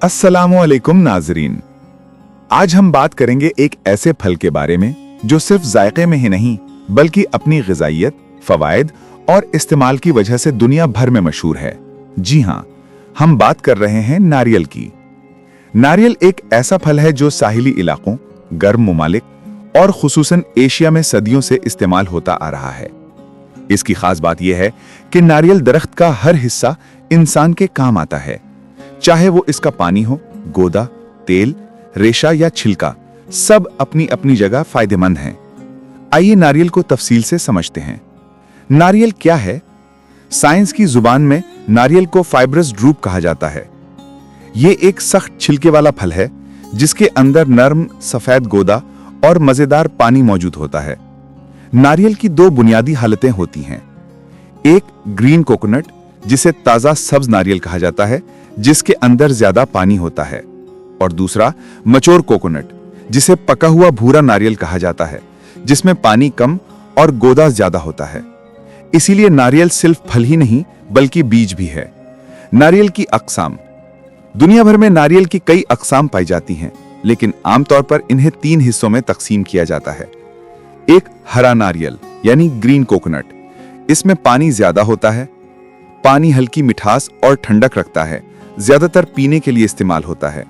अस्सलामुअलैकुम नाजरीन। आज हम बात करेंगे एक ऐसे फल के बारे में जो सिर्फ जायके में ही नहीं बल्कि अपनी ग़िज़ाइयत, फ़वाइद और इस्तेमाल की वजह से दुनिया भर में मशहूर है। जी हाँ, हम बात कर रहे हैं नारियल की। नारियल एक ऐसा फल है जो साहिली इलाकों, गर्म ममालिक और खुसूसन एशिया में सदियों से इस्तेमाल होता आ रहा है। इसकी खास बात यह है कि नारियल दरख्त का हर हिस्सा इंसान के काम आता है, चाहे वो इसका पानी हो, गोदा, तेल, रेशा या छिलका, सब अपनी अपनी जगह फायदेमंद हैं। आइए नारियल को तफसील से समझते हैं। नारियल क्या है? साइंस की जुबान में नारियल को फाइब्रस ड्रूप कहा जाता है। ये एक सख्त छिलके वाला फल है जिसके अंदर नरम सफेद गोदा और मजेदार पानी मौजूद होता है। नारियल की दो बुनियादी हालतें होती हैं। एक ग्रीन कोकोनट, जिसे ताजा सब्ज नारियल कहा जाता है, जिसके अंदर ज्यादा पानी होता है, और दूसरा मैच्योर कोकोनट, जिसे पका हुआ भूरा नारियल कहा जाता है, जिसमें पानी कम और गोदा ज्यादा होता है। इसीलिए नारियल सिर्फ फल ही नहीं बल्कि बीज भी है। नारियल की अक़साम। दुनिया भर में नारियल की कई अक़साम पाई जाती हैं, लेकिन आमतौर पर इन्हें 3 हिस्सों में तकसीम किया जाता है। एक हरा नारियल यानी ग्रीन कोकोनट, इसमें पानी ज्यादा होता है, पानी हल्की मिठास और ठंडक रखता है, ज्यादातर पीने के लिए इस्तेमाल होता है।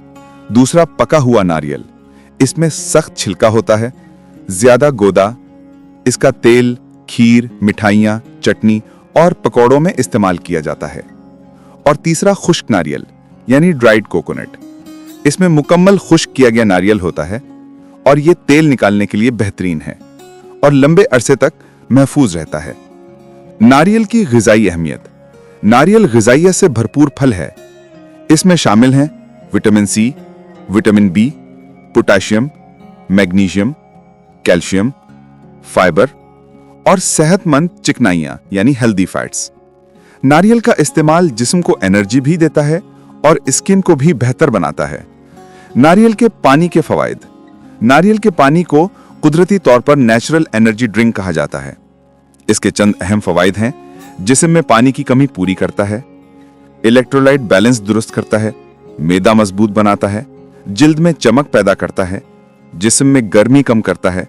दूसरा पका हुआ नारियल, इसमें सख्त छिलका होता है, ज्यादा गोदा, इसका तेल, खीर, मिठाइयाँ, चटनी और पकौड़ों में इस्तेमाल किया जाता है। और तीसरा खुश्क नारियल यानी ड्राइड कोकोनट, इसमें मुकम्मल खुश्क किया गया नारियल होता है और ये तेल निकालने के लिए बेहतरीन है और लंबे अरसे तक महफूज रहता है। नारियल की ग़िज़ाई अहमियत। नारियल ग़िज़ाइयत से भरपूर फल है। इसमें शामिल हैं vitamin C, vitamin B, potassium, magnesium, calcium, fibre और सेहतमंद चिकनाइयाँ यानी हेल्दी फैट्स। नारियल का इस्तेमाल जिस्म को एनर्जी भी देता है और स्किन को भी बेहतर बनाता है। नारियल के पानी के फ़वाइद। नारियल के पानी को कुदरती तौर पर नेचुरल एनर्जी ड्रिंक कहा जाता है। इसके चंद अहम फ़वाइद हैं। जिस्म में पानी की कमी पूरी करता है, इलेक्ट्रोलाइट बैलेंस दुरुस्त करता है, मैदा मजबूत बनाता है, जिल्द में चमक पैदा करता है, जिस्म में गर्मी कम करता है,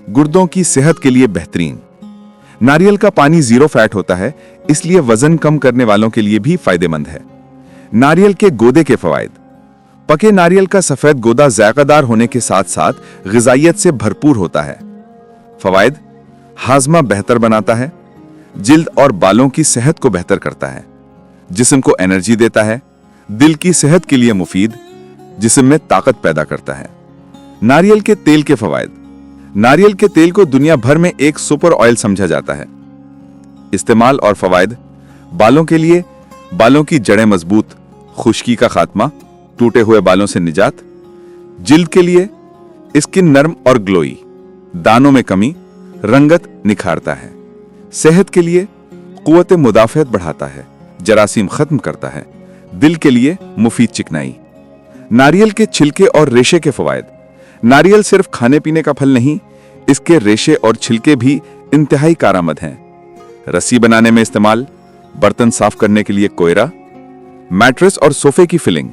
गुर्दों की सेहत के लिए बेहतरीन। नारियल का पानी जीरो फैट होता है, इसलिए वजन कम करने वालों के लिए भी फायदेमंद है। नारियल के गोदे के फ़वाइद। पके नारियल का सफेद गोदा जायकादार होने के साथ साथ ग़िज़ाइयत से भरपूर होता है। फ़वाइद: हाजमा बेहतर बनाता है, जिल्द और बालों की सेहत को बेहतर करता है, जिस्म को एनर्जी देता है, दिल की सेहत के लिए मुफीद, जिस्म में ताकत पैदा करता है। नारियल के तेल के फ़वाइद। नारियल के तेल को दुनिया भर में एक सुपर ऑयल समझा जाता है। इस्तेमाल और फ़वाइद: बालों के लिए बालों की जड़ें मजबूत, खुश्की का खात्मा, टूटे हुए बालों से निजात। जिल्द के लिए स्किन नर्म और ग्लोई, दानों में कमी, रंगत निखारता है। सेहत के लिए कुव्वत मुदाफ़अत बढ़ाता है, जरासीम खत्म करता है। दिल के लिए मुफीद चिकनाई। नारियल के छिलके और रेशे के फ़वाइद। नारियल सिर्फ खाने पीने का फल नहीं, इसके रेशे और छिलके भी इंतहाई कारआमद हैं। रस्सी बनाने में इस्तेमाल, बर्तन साफ करने के लिए कोयरा, मैट्रेस और सोफे की फिलिंग,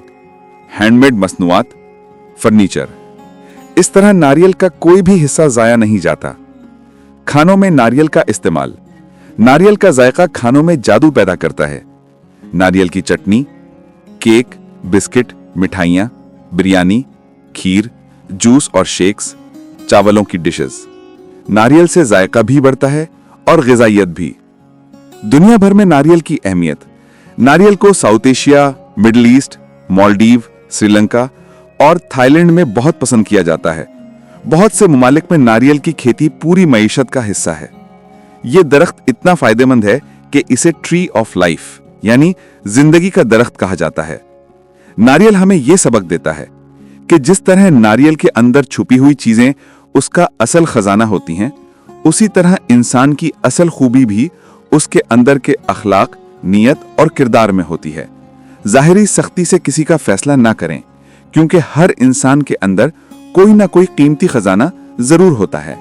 हैंडमेड मसनूआत, फर्नीचर। इस तरह नारियल का कोई भी हिस्सा ज़ाया नहीं जाता। खानों में नारियल का इस्तेमाल। नारियल का जायका खानों में जादू पैदा करता है। नारियल की चटनी, केक, बिस्किट, मिठाइयाँ, बिरयानी, खीर, जूस और शेक्स, चावलों की डिशेस। नारियल से जायका भी बढ़ता है और ग़िज़ाइयत भी। दुनिया भर में नारियल की अहमियत। नारियल को south Asia, middle east, Maldives, Sri Lanka और थाईलैंड में बहुत पसंद किया जाता है। बहुत से ममालिक में नारियल की खेती पूरी मईशत का हिस्सा है। ये दरख्त इतना फायदेमंद है कि इसे ट्री ऑफ लाइफ यानी जिंदगी का दरख्त कहा जाता है। नारियल हमें यह सबक देता है कि जिस तरह नारियल के अंदर छुपी हुई चीजें उसका असल खजाना होती हैं, उसी तरह इंसान की असल खूबी भी उसके अंदर के अखलाक, नियत और किरदार में होती है। ज़ाहिरी सख्ती से किसी का फैसला ना करें, क्योंकि हर इंसान के अंदर कोई ना कोई कीमती खजाना जरूर होता है।